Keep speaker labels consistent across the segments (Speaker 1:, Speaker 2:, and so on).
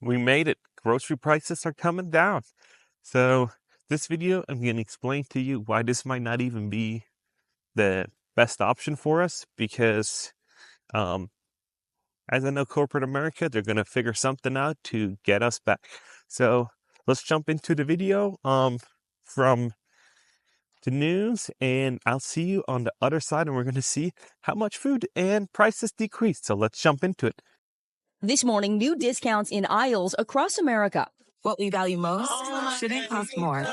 Speaker 1: We made it. Grocery prices are coming down. So this video, I'm going to explain to you why this might not even be the best option for us, because as I know corporate America, they're going to figure something out to get us back. So let's jump into the video from the news, and I'll see you on the other side, and we're going to see how much food and prices decreased. So let's jump into it.
Speaker 2: This morning, new discounts in aisles across America.
Speaker 3: What we value most shouldn't cost more.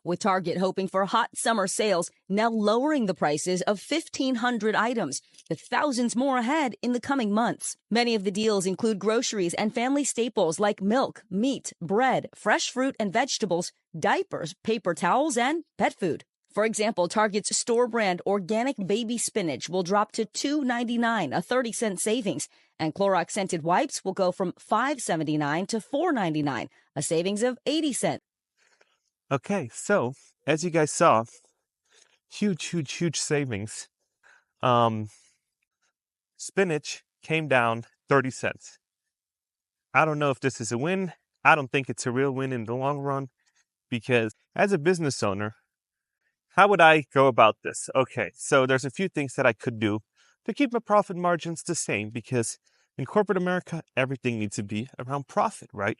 Speaker 2: With Target hoping for hot summer sales, now lowering the prices of 1,500 items, with thousands more ahead in the coming months. Many of the deals include groceries and family staples like milk, meat, bread, fresh fruit and vegetables, diapers, paper towels, and pet food. For example, Target's store brand organic baby spinach will drop to $2.99, a 30-cent savings, and Clorox scented wipes will go from $5.79 to $4.99, a savings of 80 cents.
Speaker 1: Okay, so as you guys saw, huge savings. Spinach came down 30 cents. I don't know if this is a win. I don't think it's a real win in the long run, because as a business owner, how would I go about this? Okay, so there's a few things that I could do to keep my profit margins the same, because in corporate America, everything needs to be around profit, right?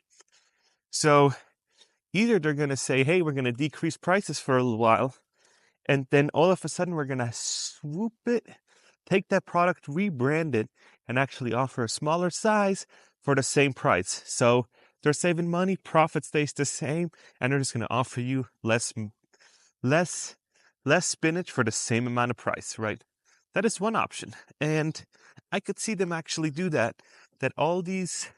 Speaker 1: So either they're going to say, hey, we're going to decrease prices for a little while, and then all of a sudden we're going to swoop it, take that product, rebrand it, and actually offer a smaller size for the same price. So they're saving money, profit stays the same, and they're just going to offer you less spinach for the same amount of price, right? That is one option. And I could see them actually do that all these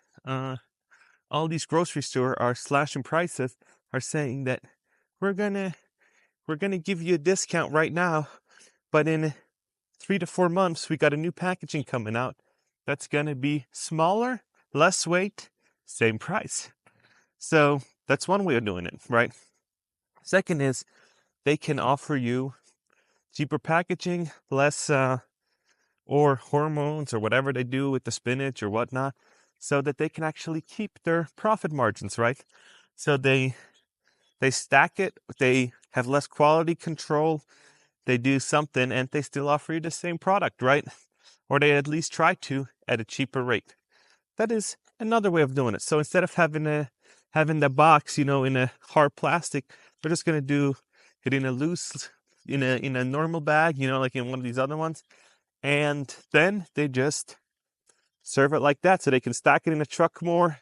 Speaker 1: grocery stores are slashing prices, are saying that we're gonna give you a discount right now, but in 3 to 4 months we got a new packaging coming out that's gonna be smaller, less weight, same price. So that's one way of doing it, right? Second is they can offer you cheaper packaging, less or hormones or whatever they do with the spinach or whatnot, so that they can actually keep their profit margins, right? So they stack it, they have less quality control, they do something, and they still offer you the same product, right? Or they at least try to at a cheaper rate. That is another way of doing it. So instead of having the box, in a hard plastic, they're just gonna do it in a loose, in a normal bag, like in one of these other ones, and then they just serve it like that, so they can stack it in a truck more,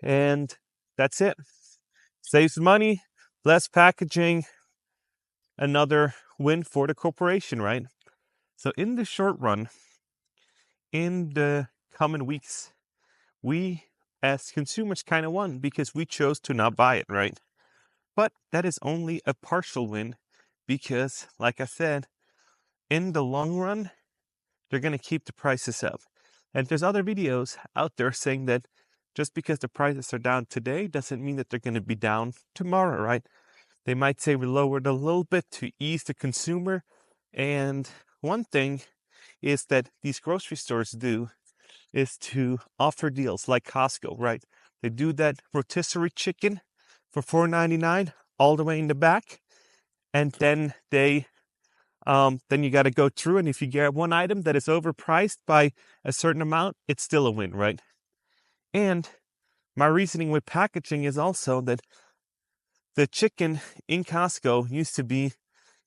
Speaker 1: and that's it. Saves money, less packaging, another win for the corporation, right? So in the short run, in the coming weeks, we as consumers kind of won because we chose to not buy it, right? But that is only a partial win, because like I said, in the long run, they're going to keep the prices up. And there's other videos out there saying that just because the prices are down today doesn't mean that they're going to be down tomorrow, right? They might say we lowered a little bit to ease the consumer. And one thing is that these grocery stores do is to offer deals like Costco, right? They do that rotisserie chicken for $4.99 all the way in the back. And then then you got to go through, and if you get one item that is overpriced by a certain amount, it's still a win, right? And my reasoning with packaging is also that the chicken in Costco used to be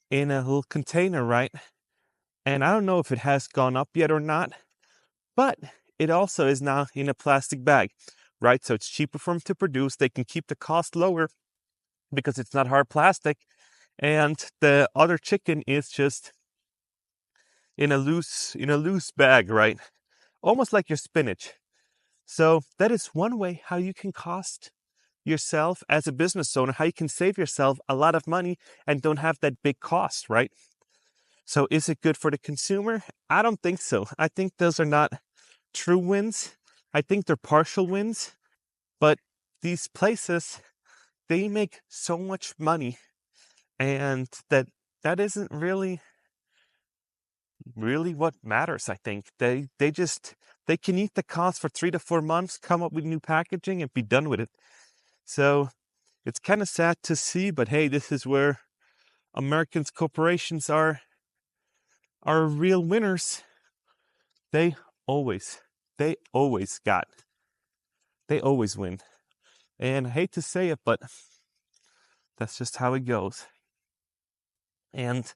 Speaker 1: in a little container, right? And I don't know if it has gone up yet or not, but it also is now in a plastic bag, right? So it's cheaper for them to produce. They can keep the cost lower because it's not hard plastic. And the other chicken is just in a loose bag, right? Almost like your spinach. So that is one way how you can cost yourself as a business owner, how you can save yourself a lot of money and don't have that big cost, right? So is it good for the consumer? I don't think so. I think those are not true wins. I think they're partial wins. But these places, they make so much money, and that isn't really what matters. I think they just they can eat the cost for 3 to 4 months, come up with new packaging, and be done with it. So it's kind of sad to see, but hey, this is where Americans corporations are real winners. They always, they always got, they always win. And I hate to say it, but that's just how it goes. And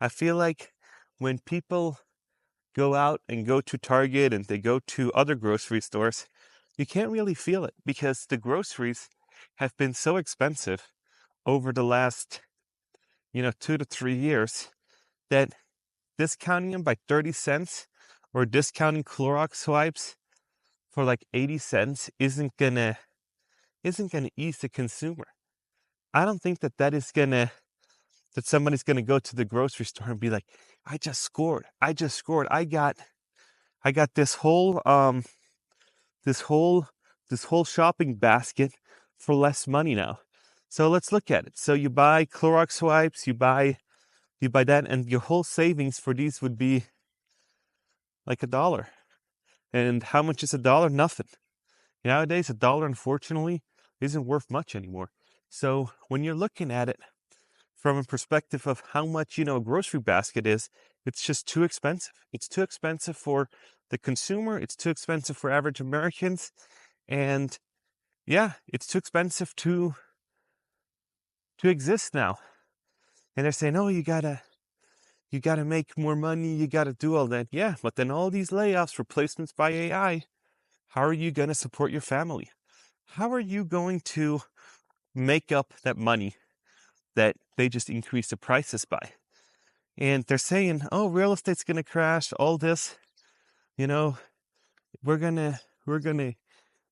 Speaker 1: I feel like when people go out and go to Target and they go to other grocery stores, you can't really feel it because the groceries have been so expensive over the last, 2 to 3 years that discounting them by 30 cents or discounting Clorox wipes for like 80 cents isn't gonna ease the consumer. I don't think that somebody's gonna go to the grocery store and be like, I just scored. I got this whole this whole shopping basket for less money now. So let's look at it. So you buy Clorox wipes, you buy that, and your whole savings for these would be like $1. And how much is $1? Nothing. Nowadays, $1, unfortunately, isn't worth much anymore. So when you're looking at it from a perspective of how much, a grocery basket is, it's just too expensive. It's too expensive for the consumer. It's too expensive for average Americans. And yeah, it's too expensive to exist now. And they're saying, oh, you gotta make more money. You gotta do all that. Yeah, but then all these layoffs, replacements by AI, how are you gonna support your family? How are you going to make up that money that they just increased the prices by? And they're saying, oh, real estate's gonna crash, all this, we're gonna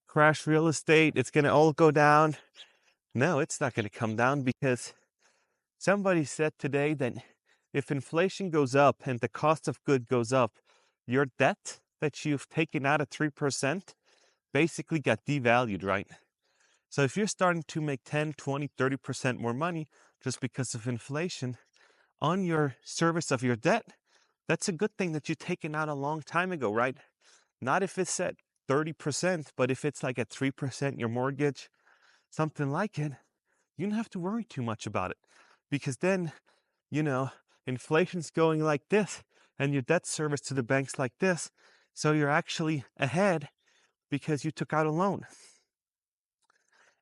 Speaker 1: crash real estate, it's gonna all go down. No, it's not gonna come down because somebody said today that if inflation goes up and the cost of good goes up, your debt that you've taken out at 3% basically got devalued, right? So if you're starting to make 10, 20, 30% more money just because of inflation on your service of your debt, that's a good thing that you've taken out a long time ago, right? Not if it's at 30%, but if it's like at 3%, your mortgage, something like it, you don't have to worry too much about it. Because then, inflation's going like this, and your debt service to the bank's like this. So you're actually ahead because you took out a loan.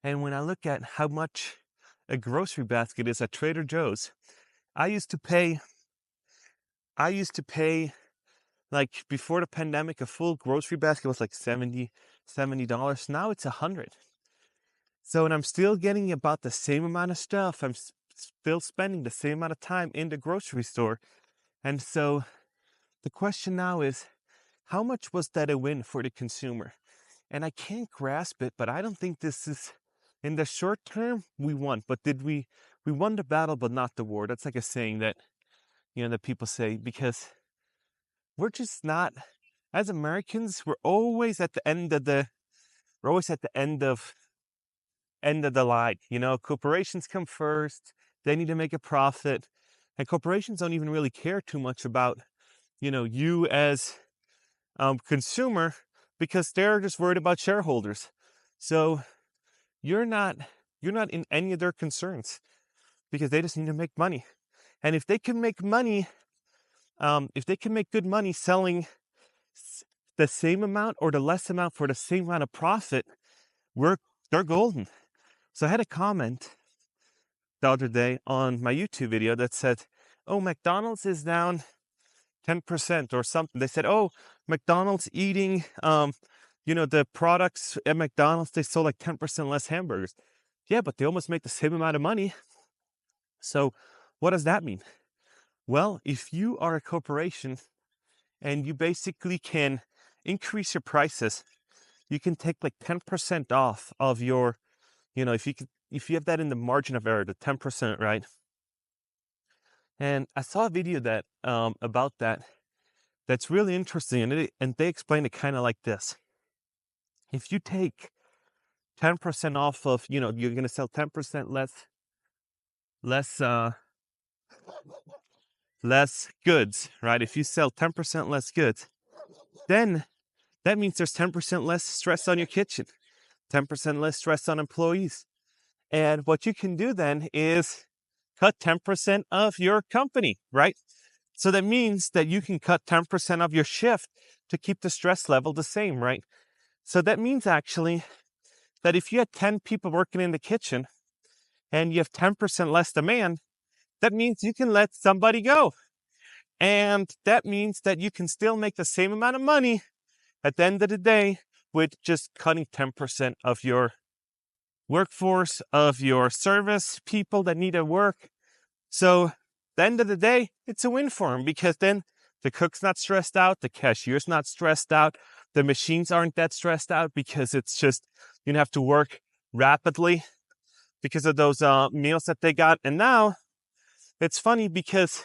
Speaker 1: And when I look at how much a grocery basket is at Trader Joe's, I used to pay like before the pandemic, a full grocery basket was like $70. Now it's $100. So, and I'm still getting about the same amount of stuff. I'm still spending the same amount of time in the grocery store. And so the question now is, how much was that a win for the consumer? And I can't grasp it, but I don't think this is, in the short term, we won. But we won the battle, but not the war. That's like a saying that, that people say, because we're just not, as Americans, we're always at the end of the, we're always at the end of the line. Corporations come first. They need to make a profit. And corporations don't even really care too much about, you as consumer, because they're just worried about shareholders. So you're not in any of their concerns because they just need to make money. And if they can make money, if they can make good money selling the same amount or the less amount for the same amount of profit, they're golden. So I had a comment the other day on my YouTube video that said, oh, McDonald's is down 10% or something. They said, oh, McDonald's eating, the products at McDonald's, they sold like 10% less hamburgers. Yeah, but they almost make the same amount of money. So what does that mean? Well, if you are a corporation and you basically can increase your prices, you can take like 10% off of your, if you have that in the margin of error, the 10%, right? And I saw a video that about that that's really interesting, and they explain it kind of like this. If you take 10% off of, you're going to sell 10% less goods, right? If you sell 10% less goods, then that means there's 10% less stress on your kitchen, 10% less stress on employees. And what you can do then is cut 10% of your company, right? So that means that you can cut 10% of your shift to keep the stress level the same, right? So that means actually that if you had 10 people working in the kitchen and you have 10% less demand, that means you can let somebody go. And that means that you can still make the same amount of money at the end of the day with just cutting 10% of your workforce, of your service people that need to work. So at the end of the day, it's a win for them, because then the cook's not stressed out, the cashier's not stressed out, the machines aren't that stressed out, because it's just, you have to work rapidly because of those meals that they got. And now it's funny because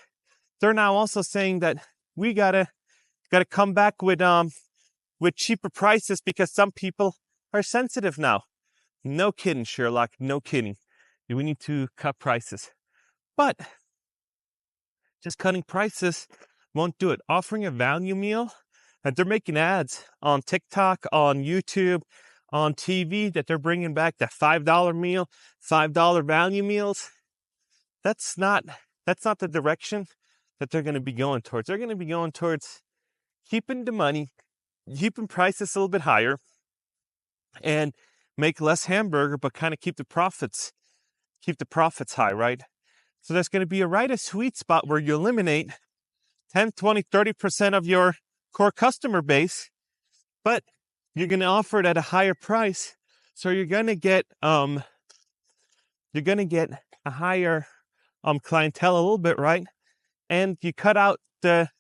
Speaker 1: they're now also saying that we gotta come back with cheaper prices because some people are sensitive now. No kidding, Sherlock. No kidding. We need to cut prices. But just cutting prices won't do it. Offering a value meal, and they're making ads on TikTok, on YouTube, on TV, that they're bringing back that $5 meal, $5 value meals. That's not the direction that they're going to be going towards. They're going to be going towards keeping the money, keeping prices a little bit higher, and make less hamburger, but kind of keep the profits high, right? So there's going to be a sweet spot where you eliminate 10, 20, 30% of your core customer base, but you're going to offer it at a higher price. So you're going to get a higher clientele a little bit, right? And you cut out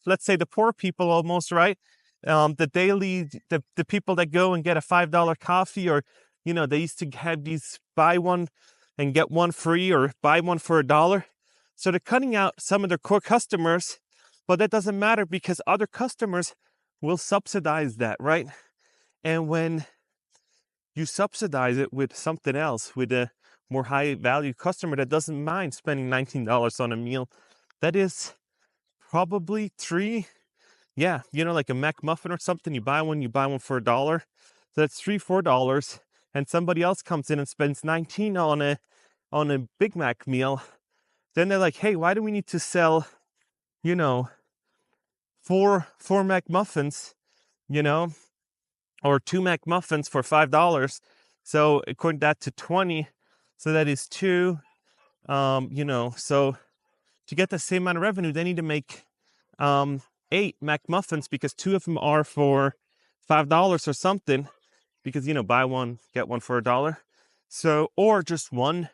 Speaker 1: let's say the poor people almost, right? The people that go and get a $5 coffee, or, they used to have these buy one and get one free, or buy one for $1. So they're cutting out some of their core customers, but that doesn't matter because other customers will subsidize that, right? And when you subsidize it with something else, with a more high value customer that doesn't mind spending $19 on a meal, that is probably like a McMuffin or something. You buy one for $1. So that's $4. And somebody else comes in and spends 19 on a Big Mac meal. Then they're like, hey, why do we need to sell, four McMuffins, or two McMuffins for $5? So according to that, to 20, so that is two, so to get the same amount of revenue, they need to make 8 McMuffins, because 2 of them are for $5 or something, because, buy one, get one for $1. So, or just one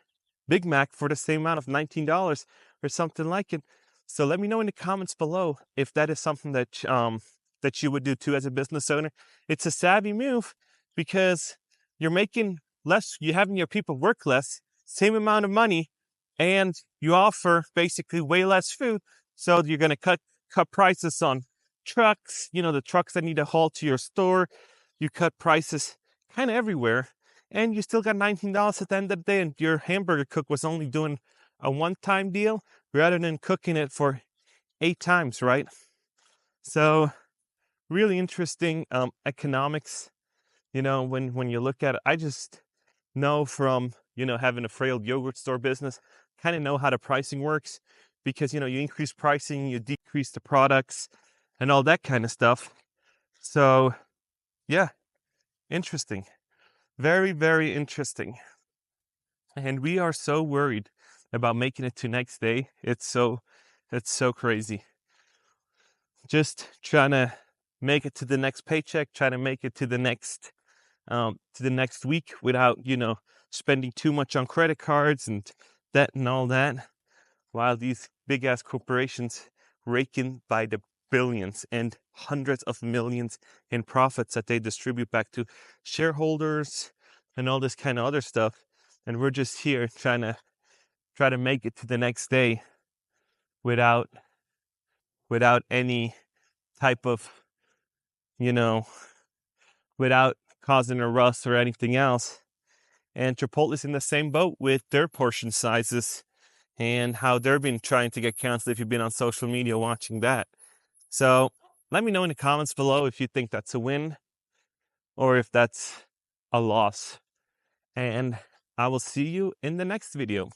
Speaker 1: Big Mac for the same amount of $19 or something like it. So let me know in the comments below if that is something that you would do too as a business owner. It's a savvy move because you're making less, you're having your people work less, same amount of money, and you offer basically way less food. So you're going to cut prices on trucks, the trucks that need to haul to your store. You cut prices kind of everywhere, and you still got $19 at the end of the day, and your hamburger cook was only doing a one-time deal rather than cooking it for 8 times, right? So really interesting economics, when you look at it. I just know from, having a failed yogurt store business, kind of know how the pricing works, because, you increase pricing, you decrease the products and all that kind of stuff. So yeah, interesting. Very, very interesting. And we are so worried about making it to next day. It's so crazy. Just trying to make it to the next paycheck, trying to make it to the next week without, spending too much on credit cards and debt and all that, while these big ass corporations rake in by the billions and hundreds of millions in profits that they distribute back to shareholders and all this kind of other stuff. And we're just here trying to make it to the next day without any type of, without causing a rust or anything else. And Chipotle's in the same boat with their portion sizes and how they've been trying to get canceled, if you've been on social media watching that. So let me know in the comments below if you think that's a win. or if that's a loss. And I will see you in the next video.